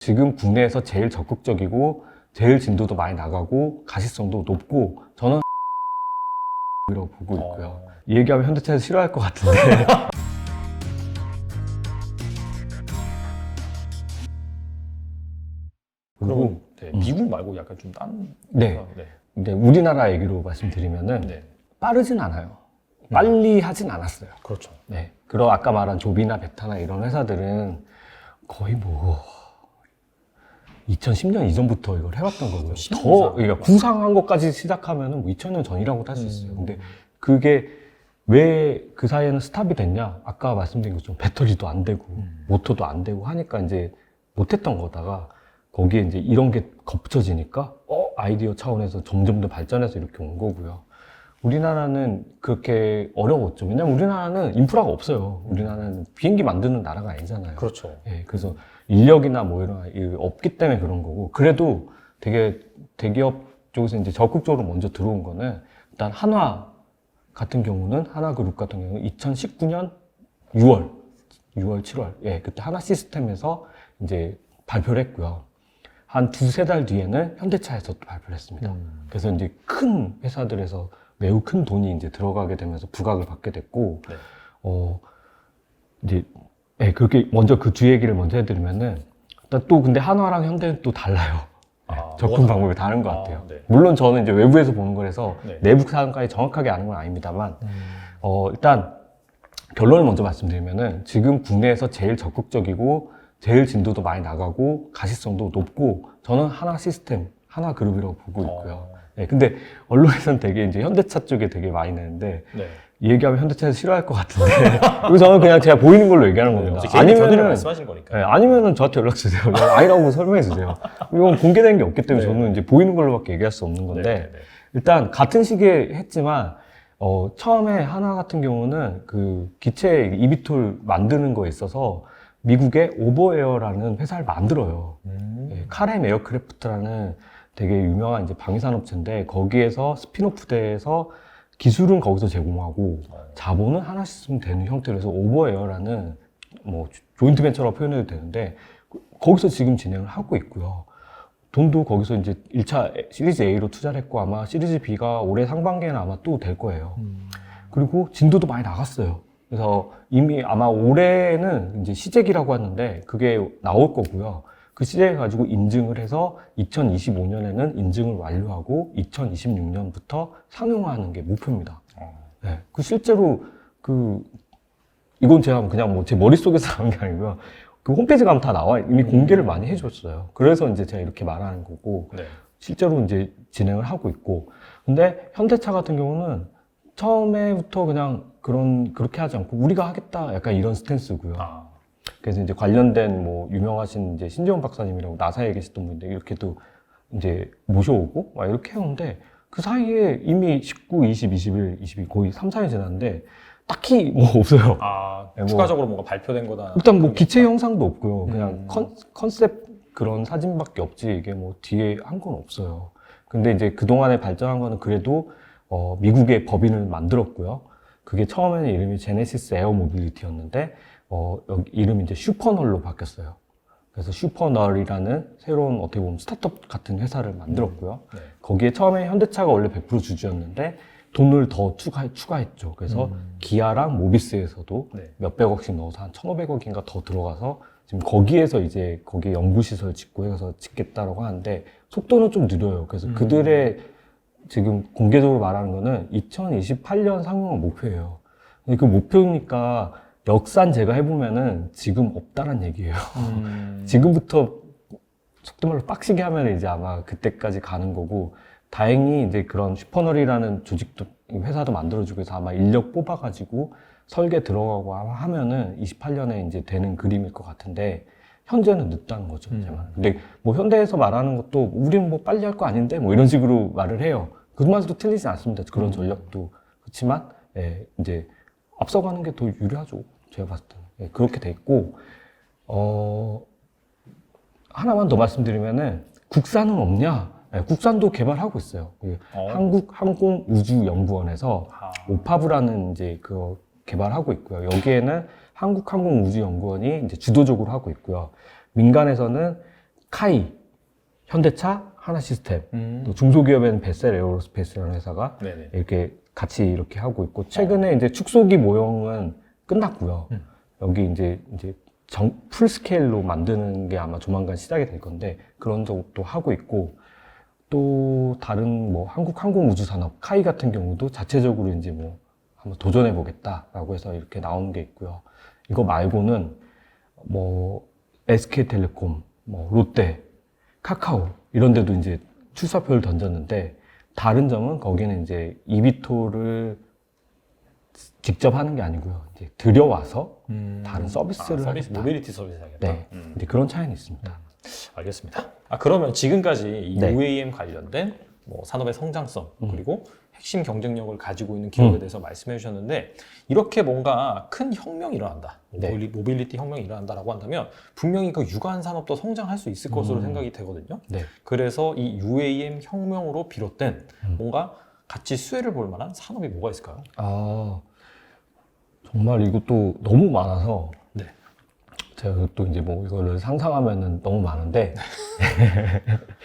지금 국내에서 제일 적극적이고 제일 진도도 많이 나가고 가시성도 높고 저는 이라고 보고 있고요. 얘기하면 현대차에서 싫어할 것 같은데 그럼 미국 말고 약간 좀 딴? 네. 근데 우리나라 얘기로 말씀드리면은 네. 빠르진 않아요. 빨리 하진 않았어요. 그렇죠. 네. 그리고 아까 말한 조비나 베타나 이런 회사들은 거의 뭐 2010년 이전부터 이걸 해왔던 거고요. 10년 더 이상. 그러니까 구상한 것까지 시작하면은 뭐 2000년 전이라고도 할 수 있어요. 근데 그게 왜 그 사이에는 스탑이 됐냐? 아까 말씀드린 것처럼 배터리도 안 되고 모터도 안 되고 하니까 이제 못했던 거다가 거기에 이제 이런 게 겹쳐지니까 아이디어 차원에서 점점 더 발전해서 이렇게 온 거고요. 우리나라는 그렇게 어려웠죠. 왜냐면 우리나라는 인프라가 없어요. 우리나라는 비행기 만드는 나라가 아니잖아요. 그렇죠. 예, 그래서 인력이나 뭐 이런 게 없기 때문에 그런 거고. 그래도 되게 대기업 쪽에서 이제 적극적으로 먼저 들어온 거는 일단 한화 같은 경우는 하나그룹 같은 경우는 2019년 6월, 7월 예, 그때 하나 시스템에서 이제 발표를 했고요. 한 두세 달 뒤에는 현대차에서 또 발표를 했습니다. 그래서 이제 큰 회사들에서 매우 큰 돈이 이제 들어가게 되면서 부각을 받게 됐고, 네. 이제, 예, 그렇게 먼저 그 뒤 얘기를 먼저 해드리면은, 일단 또 근데 한화랑 현대는 또 달라요. 접근 방법이 다른 것 같아요. 네. 물론 저는 이제 외부에서 보는 거라서 네. 내부 사항까지 정확하게 아는 건 아닙니다만, 일단 결론을 먼저 말씀드리면은 지금 국내에서 제일 적극적이고 제일 진도도 많이 나가고 가시성도 높고 저는 하나 시스템, 하나 그룹이라고 보고 있고요. 네, 근데 언론에서는 되게 이제 현대차 쪽에 되게 많이 내는데 네. 얘기하면 현대차에서 싫어할 것 같은데 그리고 저는 그냥 제가 보이는 걸로 얘기하는 겁니다. 개인 견해를 말씀하신 거니까. 네, 아니면은 저한테 연락 주세요. 아니라고 설명해 주세요. 이건 공개된 게 없기 때문에 네. 저는 이제 보이는 걸로밖에 얘기할 수 없는 건데 네. 일단 같은 시기에 했지만 처음에 하나 같은 경우는 그 기체 이비톨 만드는 거에 있어서 미국의 오버에어라는 회사를 만들어요. 예, 카렘 에어크래프트라는 되게 유명한 이제 방위산업체인데 거기에서 스피노프 돼서 기술은 거기서 제공하고 자본은 하나씩 쓰면 되는 형태로 해서 오버에어라는 뭐 조인트 벤처라고 표현해도 되는데 거기서 지금 진행을 하고 있고요. 돈도 거기서 이제 1차 시리즈 A로 투자를 했고 아마 시리즈 B가 올해 상반기에는 아마 또 될 거예요. 그리고 진도도 많이 나갔어요. 그래서 이미 아마 올해는 이제 시제기라고 하는데 그게 나올 거고요. 그 시제 가지고 인증을 해서 2025년에는 인증을 완료하고 2026년부터 상용화하는 게 목표입니다. 네, 그 실제로 이건 제가 그냥 뭐 제 머릿속에서 나온 게 아니고요. 그 홈페이지 가면 다 나와 이미 공개를 많이 해줬어요. 그래서 이제 제가 이렇게 말하는 거고 네. 실제로 이제 진행을 하고 있고 근데 현대차 같은 경우는 처음에부터 그냥 그렇게 하지 않고 우리가 하겠다 약간 이런 스탠스고요. 그래서 이제 관련된 뭐 유명하신 이제 신재원 박사님이라고 나사에 계셨던 분인데 이렇게 또 이제 모셔오고 막 이렇게 해오는데 그 사이에 이미 19, 20, 21, 22 거의 3, 4년 지났는데 딱히 뭐 없어요. 네, 추가적으로 뭔가 발표된 거다. 일단 뭐 기체 영상도 없고요. 그냥 컨셉 그런 사진밖에 없지 이게 뭐 뒤에 한 건 없어요. 근데 이제 그동안에 발전한 거는 그래도 미국의 법인을 만들었고요. 그게 처음에는 이름이 제네시스 에어 모빌리티였는데 여기 이름이 이제 슈퍼널로 바뀌었어요. 그래서 슈퍼널이라는 새로운 어떻게 보면 스타트업 같은 회사를 만들었고요. 네. 거기에 처음에 현대차가 원래 100% 주주였는데 돈을 더 추가했죠. 그래서 기아랑 모비스에서도 네. 몇백억씩 넣어서 한 1,500억인가 더 들어가서 지금 거기에서 이제 거기에 연구시설 짓고 해서 짓겠다라고 하는데 속도는 좀 느려요. 그래서 그들의 지금 공개적으로 말하는 거는 2028년 상용화 목표예요. 근데 그 목표니까 역산 제가 해보면은 지금 없다란 얘기예요. 지금부터 속도 말로 빡시게 하면 이제 아마 그때까지 가는 거고 다행히 이제 그런 슈퍼널이라는 조직도 회사도 만들어주고 해서 아마 인력 뽑아가지고 설계 들어가고 하면은 28년에 이제 되는 그림일 것 같은데 현재는 늦다는 거죠. 제 말은. 근데 뭐 현대에서 말하는 것도 우리는 뭐 빨리 할 거 아닌데 뭐 이런 식으로 말을 해요. 그 말도 틀리지 않습니다. 그런 전략도 그렇지만 예, 이제 앞서가는 게 더 유리하죠. 제가 봤을 때는 예, 그렇게 돼 있고 하나만 더 말씀드리면은 국산은 없냐? 예, 국산도 개발하고 있어요. 한국항공우주연구원에서 오파브라는 이제 그거 개발하고 있고요. 여기에는 한국항공우주연구원이 이제 주도적으로 하고 있고요. 민간에서는 카이, 현대차, 하나시스템, 또 중소기업에는 베셀 에어로스페이스라는 회사가 네네. 이렇게 같이 이렇게 하고 있고, 최근에 이제 축소기 모형은 끝났고요. 여기 이제 풀스케일로 만드는 게 아마 조만간 시작이 될 건데, 그런 것도 하고 있고, 또 다른 뭐 한국 항공우주산업 카이 같은 경우도 자체적으로 이제 뭐 한번 도전해 보겠다라고 해서 이렇게 나온 게 있고요. 이거 말고는 뭐 SK텔레콤, 뭐 롯데, 카카오 이런 데도 이제 출사표를 던졌는데, 다른 점은 거기는 이제 이비톨을 직접 하는 게 아니고요. 이제 들여와서 다른 서비스를 서비스, 하겠다. 모빌리티 서비스 하겠다. 네, 이제 그런 차이는 있습니다. 알겠습니다. 그러면 지금까지 이 네. UAM 관련된 뭐 산업의 성장성 그리고 핵심 경쟁력을 가지고 있는 기업에 대해서 말씀해 주셨는데, 이렇게 뭔가 큰 혁명이 일어난다, 네. 모빌리티 혁명이 일어난다라고 한다면 분명히 그 유관 산업도 성장할 수 있을 것으로 생각이 되거든요. 네. 그래서 이 UAM 혁명으로 비롯된 뭔가 같이 수혜를 볼 만한 산업이 뭐가 있을까요? 아, 정말 이것도 너무 많아서 네. 제가 또 이제 뭐 이거를 상상하면은 너무 많은데,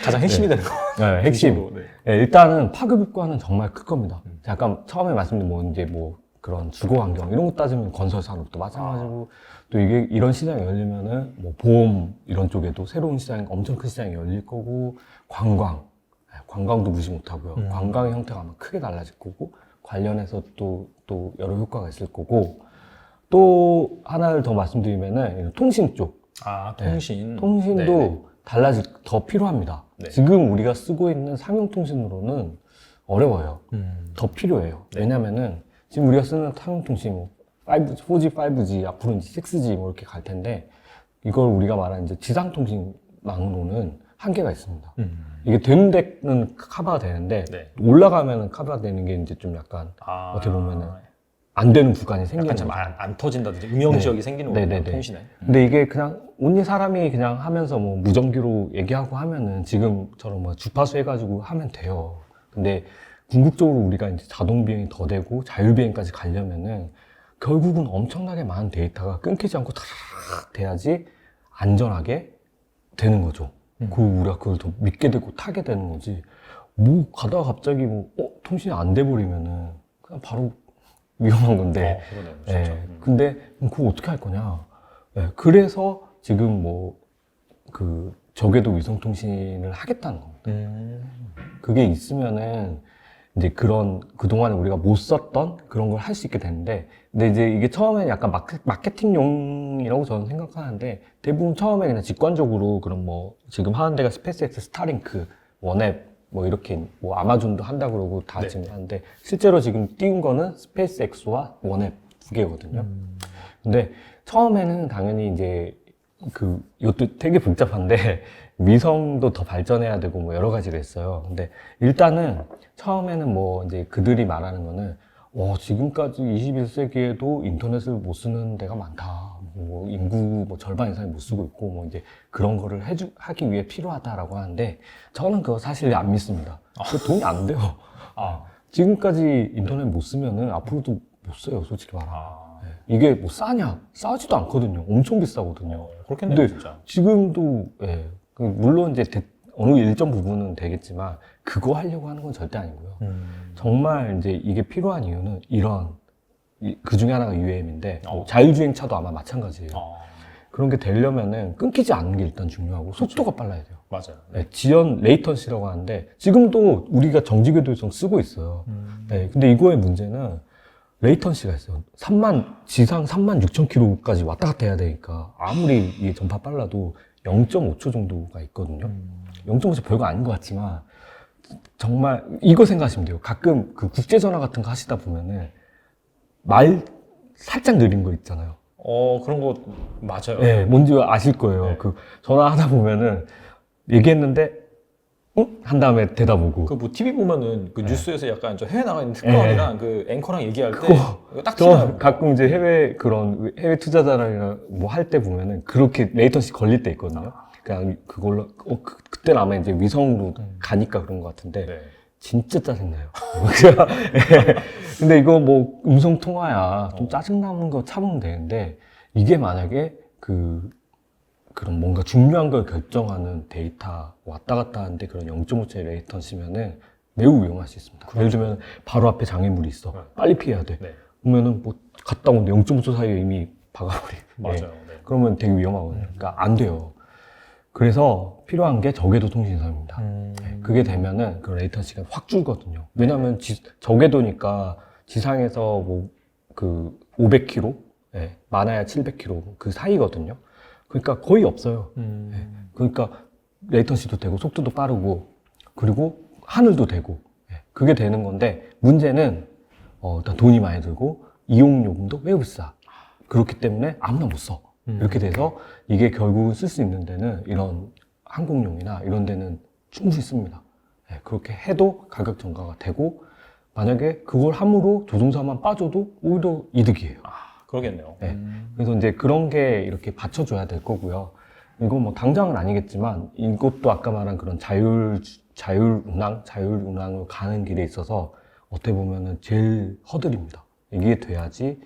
가장 핵심이 되는 거. 네, 핵심. 중심으로, 네. 네, 일단은 파급 효과는 정말 클 겁니다. 약간 처음에 말씀드린 뭐 이제 뭐 그런 주거 환경 이런 거 따지면 건설 산업도 마찬가지고, 또 이게 이런 시장이 열리면은 뭐 보험 이런 쪽에도 새로운 시장이 엄청 큰 시장이 열릴 거고, 관광도 무시 못 하고요. 관광의 형태가 아마 크게 달라질 거고, 관련해서 또 여러 효과가 있을 거고, 또 하나를 더 말씀드리면은 통신 쪽. 통신. 통신도 네네. 더 필요합니다. 네. 지금 우리가 쓰고 있는 상용 통신으로는 어려워요. 더 필요해요. 네. 왜냐면은 지금 우리가 쓰는 상용 통신 뭐 4G, 5G, 앞으로 이제 6G 뭐 이렇게 갈 텐데, 이걸 우리가 말하는 이제 지상 통신망으로는 한계가 있습니다. 이게 되는 데는 커버가 되는데, 네. 올라가면은 커버가 되는 게 이제 좀 약간 어떻게 보면은 안 되는 구간이 생기는 약간 좀 거죠. 안 터진다든지 음영 네. 지역이 생기는 거예요. 네네네. 통신에. 근데 이게 그냥 온리 사람이 그냥 하면서 뭐 무전기로 얘기하고 하면은 지금처럼 뭐 주파수 해가지고 하면 돼요. 근데 궁극적으로 우리가 이제 자동 비행이 더 되고 자율 비행까지 가려면은 결국은 엄청나게 많은 데이터가 끊기지 않고 탁 돼야지 안전하게 되는 거죠. 우리가 그걸 더 믿게 되고 타게 되는 거지. 뭐 가다가 갑자기 뭐 통신이 안 돼 버리면은 그냥 바로 위험한 건데. 그러네요. 예, 진짜. 근데 그거 어떻게 할 거냐. 예, 그래서 지금 뭐 그 저궤도 위성 통신을 하겠다는 겁니다. 그게 있으면은 이제 그동안에 우리가 못 썼던 그런 걸 할 수 있게 되는데, 근데 이제 이게 처음에 약간 마케팅용이라고 저는 생각하는데, 대부분 처음에 그냥 직관적으로 그런 뭐 지금 하는 데가 스페이스X, 스타링크, 원앱 뭐 이렇게 뭐 아마존도 한다 그러고 다 네. 지금 하는데, 실제로 지금 띄운 거는 스페이스X와 원앱 두 개거든요. 근데 처음에는 당연히 이제 이것도 되게 복잡한데 위성도 더 발전해야 되고 뭐 여러 가지가 있어요. 근데 일단은 처음에는 뭐 이제 그들이 말하는 거는 지금까지 21세기에도 인터넷을 못 쓰는 데가 많다. 뭐 인구 뭐 절반 이상이 못 쓰고 있고 뭐 이제 그런 거를 하기 위해 필요하다라고 하는데, 저는 그거 사실 안 믿습니다. 그 돈이 안 돼요. 지금까지 인터넷 못 쓰면은 앞으로도 못 써요, 솔직히 말하면. 이게 뭐 싸지도 않거든요. 엄청 비싸거든요. 그렇겠네요, 근데 진짜. 지금도, 물론 이제 어느 일정 부분은 되겠지만, 그거 하려고 하는 건 절대 아니고요. 정말 이제 이게 필요한 이유는 그 중에 하나가 UAM인데, 자율주행차도 아마 마찬가지예요. 그런 게 되려면은 끊기지 않는 게 일단 중요하고, 속도가 빨라야 돼요. 맞아요. 네, 지연 레이턴시라고 하는데, 지금도 우리가 정지궤도에서 쓰고 있어요. 네, 근데 이거의 문제는 레이턴시가 있어요. 지상 36,000km까지 왔다 갔다 해야 되니까, 아무리 이게 전파 빨라도 0.5초 정도가 있거든요. 0.5초 별거 아닌 것 같지만, 정말 이거 생각하시면 돼요. 가끔 그 국제전화 같은 거 하시다 보면은, 말 살짝 느린 거 있잖아요. 그런 거 맞아요. 네, 뭔지 아실 거예요. 네. 전화하다 보면은, 얘기했는데, 응? 한 다음에 대답 오고. 뭐 TV 보면은 그 뉴스에서 약간 저 해외 나가 있는 특파원이랑 그 앵커랑 얘기할 때 이거 딱 저 티나요. 가끔 이제 해외 투자자랑 뭐 할 때 보면은 그렇게 레이턴시 걸릴 때 있거든요. 그냥 그걸로, 그때는 아마 이제 위성으로 가니까 그런 것 같은데, 네. 진짜 짜증나요. 근데 이거 뭐 음성 통화야. 좀 짜증나는 거 참으면 되는데, 이게 만약에 그런 뭔가 중요한 걸 결정하는 데이터 왔다 갔다 하는데 그런 0.5초의 레이턴시면은 매우 위험할 수 있습니다. 예를 들면 바로 앞에 장애물이 있어. 네. 빨리 피해야 돼. 네. 그러면은 뭐 갔다 오는데 0.5초 사이에 이미 박아버리고. 맞아요. 네. 네. 그러면 되게 위험하거든요. 그러니까 안 돼요. 그래서 필요한 게 저궤도 통신선입니다. 네. 그게 되면은 그 레이턴시가 확 줄거든요. 왜냐면 저궤도니까 지상에서 뭐 그 500km, 네. 많아야 700km 그 사이거든요. 그러니까 거의 없어요. 그러니까 레이턴시도 되고 속도도 빠르고 그리고 하늘도 되고 그게 되는 건데 문제는 일단 돈이 많이 들고 이용 요금도 매우 비싸. 그렇기 때문에 아무나 못 써. 이렇게 돼서 이게 결국은 쓸 수 있는 데는 이런 항공용이나 이런 데는 충분히 씁니다. 그렇게 해도 가격 전가가 되고 만약에 그걸 함으로 조종사만 빠져도 오히려 이득이에요. 그러겠네요. 네. 그래서 이제 그런 게 이렇게 받쳐줘야 될 거고요. 이건 뭐 당장은 아니겠지만 이것도 아까 말한 그런 자율운항으로 가는 길에 있어서 어떻게 보면은 제일 허들입니다. 이게 돼야지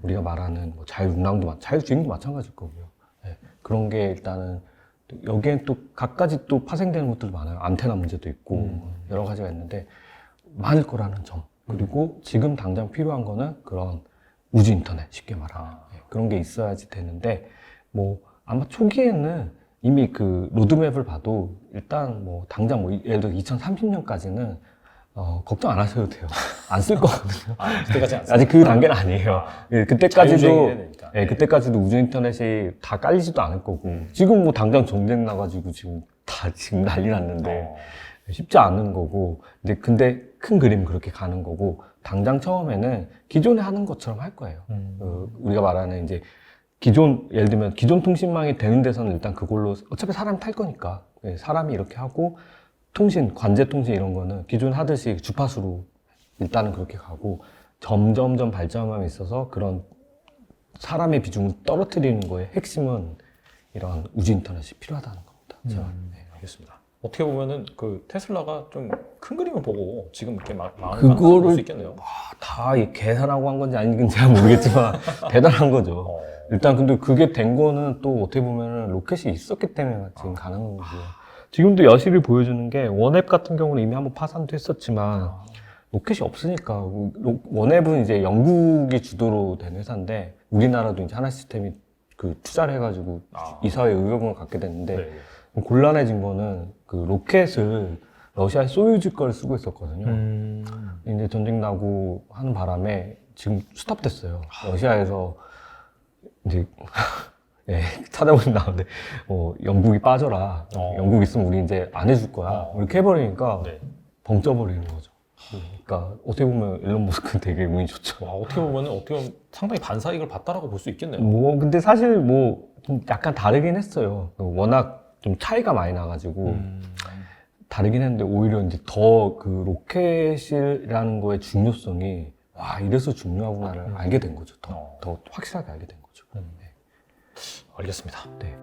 우리가 말하는 뭐 자율주행도 마찬가지일 거고요. 네. 그런 게 일단은 여기엔 또 각가지 또 파생되는 것들도 많아요. 안테나 문제도 있고 여러 가지가 있는데 많을 거라는 점. 그리고 지금 당장 필요한 거는 그런 우주 인터넷 쉽게 말하면 그런 게 있어야지 되는데 뭐 아마 초기에는 이미 그 로드맵을 봐도 일단 뭐 당장 뭐 예를 들어 2030년까지는 걱정 안 하셔도 돼요. 안 쓸 거거든요. 그때까지 안 아직 그 단계는 아니에요. 예, 자율주행이 되니까. 그때까지도 우주 인터넷이 다 깔리지도 않을 거고 지금 뭐 당장 전쟁 나가지고 지금 난리 났는데 쉽지 않은 거고 근데 큰 그림 그렇게 가는 거고 당장 처음에는 기존에 하는 것처럼 할 거예요. 우리가 말하는 이제 예를 들면 기존 통신망이 되는 데서는 일단 그걸로 어차피 사람이 탈 거니까 사람이 이렇게 하고 관제 통신 이런 거는 기존 하듯이 주파수로 일단은 그렇게 가고 점점점 발전함에 있어서 그런 사람의 비중을 떨어뜨리는 거에 핵심은 이런 우주 인터넷이 필요하다는 겁니다. 네, 알겠습니다. 어떻게 보면은 그 테슬라가 좀 큰 그림을 보고 지금 이렇게 마음을 그거를 볼수 있겠네요. 다 계산하고 한 건지 아닌지 잘 모르겠지만 대단한 거죠. 일단 근데 그게 된 거는 또 어떻게 보면은 로켓이 있었기 때문에 지금 가능한 거고요. 지금도 여실히 보여주는 게 원앱 같은 경우는 이미 한번 파산도 했었지만 로켓이 없으니까 원앱은 이제 영국이 주도로 된 회사인데 우리나라도 이제 하나 시스템이 그 투자를 해가지고 이사회 의료권을 갖게 됐는데 네. 곤란해진 거는 그 로켓을 러시아의 소유주 걸 쓰고 있었거든요. 이제 전쟁 나고 하는 바람에 지금 스탑됐어요. 러시아에서 이제 예, 찾아보시면 나오는데 영국이 빠져라. 영국 있으면 우리 이제 안 해줄 거야. 이렇게 해버리니까 네. 벙쪄버리는 거죠. 그러니까 어떻게 보면 일론 머스크는 되게 운이 좋죠. 어떻게 보면 상당히 반사이익을 봤다라고 볼 수 있겠네요. 뭐 근데 사실 뭐 좀 약간 다르긴 했어요. 워낙 좀 차이가 많이 나가지고 다르긴 했는데 오히려 이제 더 그 로켓이라는 거의 중요성이 이래서 중요하구나를 알게 된 거죠. 더 확실하게 알게 된 거죠. 알겠습니다. 네.